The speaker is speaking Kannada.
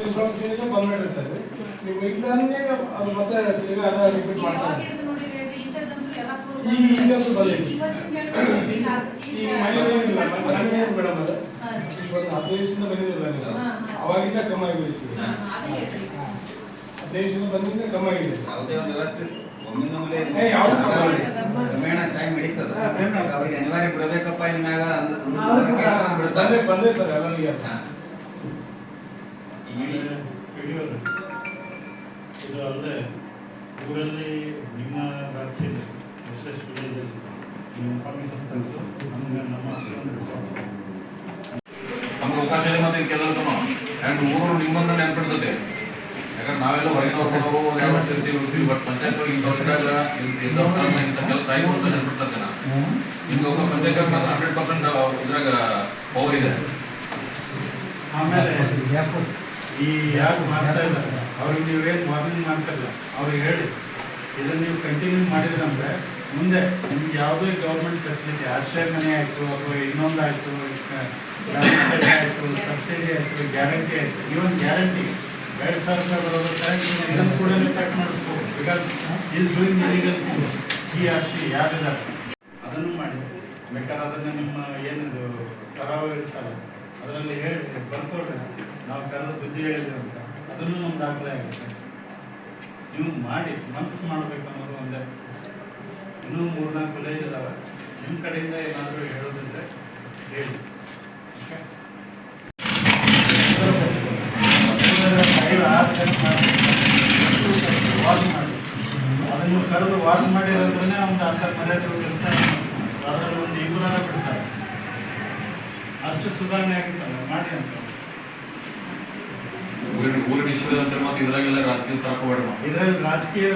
ಇನ್ಫಾರ್ಮೇಶನ್ ಬಂದ್ಬಿಟ್ಟಿರ್ತಾರೆ. ನೀವು ಇಲ್ಲಂಗೆ ಅದು ಮತ್ತೆ ತಿರ್ಗಾ ಅದ ರಿಪೀಟ್ ಮಾಡ್ತಾರೆ. ಈಗಂತೂ ಬಂದಿದೆ. ಈಗ ಮನೆ ಏನಿಲ್ಲ ಮನೆ ಮೇಡಮ್ ಅದು ಈಗ ಒಂದು 15 ದಿವಸದಿಂದ ಬಂದಿಲ್ಲ ನೀವು. ಅವಾಗಿಂದ ಕಮ್ಮಿ ಆಗಿಬಿಡ್ತು. 15 ದಿವಸದಿಂದ ಬಂದಿಂದ ಕಮ್ಮಿ ಆಗಿದೆ. ಯಾವುದೇ ಒಂದು ವ್ಯವಸ್ಥೆ ಒಮ್ಮಿಂದೊಮ್ಮೆ ಯಾವುದು ಕಮ್ಮಿ ಕ್ರಮೇಣ ಟೈಮ್ ಹಿಡಿತದ. ಅವರಿಗೆ ಅನಿವಾರ್ಯ ಬಿಡಬೇಕಪ್ಪ ಇನ್ನಾಗ ಬಂದೆ ಸರ್ ಎಲ್ಲರಿಗೆ. ಇದು ಅಲ್ಲದೆ ಊರಲ್ಲಿ ನಿಮ್ಮ ರಾಜ್ಯದಲ್ಲಿ ಎಷ್ಟೆಷ್ಟು ವಿಲೇಜಸ್ ಇನ್ಫಾರ್ಮೇಶನ್ ತಂದು ನಮಗೆ ನಮ್ಮ ನಮ್ಗೆ ಅವಕಾಶ ಇದೆ ಮತ್ತೆ ಕೆಲವರು ಆ್ಯಂಡ್ ಊರು ನಿಮ್ಮನ್ನ ನೆನ್ಪಿಡ್ತದೆ. ಯಾಕಂದ್ರೆ ನಾವೆಲ್ಲ ಹೊರಗಿನವರು ಯಾವ ವರ್ಷ ಇರ್ತೀವಿ ಬಟ್ ಪಂಚಾಯತ್ ಒಳಗೆ ಇಂಥ ಇಂಥ ಕೆಲಸ ಆಯ್ತು ಅಂತ ನೆನ್ಪಿಡ್ತಾರೆ. ನಿಮ್ಗೆ ಒಬ್ಬ ಪಂಚಾಯತ್ ಮಾತ್ರ 100% ಇದ್ರಾಗ ಪವರ್ ಇದೆ. ಆಮೇಲೆ ಈ ಯಾರು ಮಾಡ್ತಾ ಇದ್ದಾರೆ ಅವ್ರಿಗೆ ನೀವೇನು ವಾರ್ನಿಂಗ್ ಮಾಡ್ತಾರಲ್ಲ ಅವ್ರಿಗೆ ಹೇಳಿ ಇದನ್ನು ನೀವು ಕಂಟಿನ್ಯೂ ಮಾಡಿದ್ರಂದ್ರೆ ಮುಂದೆ ನಿಮ್ಗೆ ಯಾವುದೇ ಗೌರ್ಮೆಂಟ್ ಫೆಸಿಲಿಟಿ ಆಶ್ರಯ ಮನೆ ಆಯಿತು ಅಥವಾ ಇನ್ನೊಂದು ಆಯಿತು ಆಯಿತು ಸಬ್ಸಿಡಿ ಆಯಿತು ಗ್ಯಾರಂಟಿ ಆಯಿತು ಇವನ್ ಗ್ಯಾರಂಟಿ 2,000 ರೂಪಾಯಿ ಬರೋದು ಕರೆಕ್ಟ್ ಇದನ್ನು ಕೂಡ ಚೆಕ್ ಮಾಡಿಸ್ಬೋದು. Because is doing illegal C ಯಾರಿದ್ದಾರೆ ಅದನ್ನು ಮಾಡಿ ಬೇಕಾದ್ರೆ ಅದನ್ನು ನಿಮ್ಮ ಏನಿದು ಕರಾವು ಇರ್ತಲ್ಲ ಅದರಲ್ಲಿ ಹೇಳಿ ಬರ್ಕೊಡ್ರಿ ನಾವು ಕರೆದು ಬುದ್ಧಿ ಹೇಳಿದ್ವಿ ಅಂತ ಅದನ್ನು ನಮ್ಮ ದಾಖಲೆ ಆಗುತ್ತೆ. ನೀವು ಮಾಡಿ ಮನಸ್ಸು ಮಾಡಬೇಕು ಅನ್ನೋದು ಒಂದೇ. ಇನ್ನೂ 3-4 ವಿಲೇಜ್ ಇದಾವೆ. ನಿಮ್ಮ ಕಡೆಯಿಂದ ಏನಾದರೂ ಹೇಳೋದಿದ್ರೆ ಹೇಳಿ. ವಾಶ್ ಮಾಡಿ ಅದನ್ನು ಕರೆದು ವಾಶ್ ಮಾಡಿರೋದ್ರೇ ಒಂದು ಅರ್ಥ ಮರ್ಯಾದೆ ಇರ್ತಾರೆ. ಅದರಲ್ಲಿ ಒಂದು ಇಬ್ಬರ ಬಿಡ್ತಾರೆ. ಅಷ್ಟು ಸುಧಾರಣೆ ಆಗಿತ್ತಲ್ಲ ಮಾಡಿ ಅಂತ. ಊರಿನ ವಿಷಯದ ಮತ್ತೆ ಇದ್ರಾಗೆಲ್ಲ ರಾಜಕೀಯ ತರಕ ಇದರಲ್ಲಿ ರಾಜಕೀಯ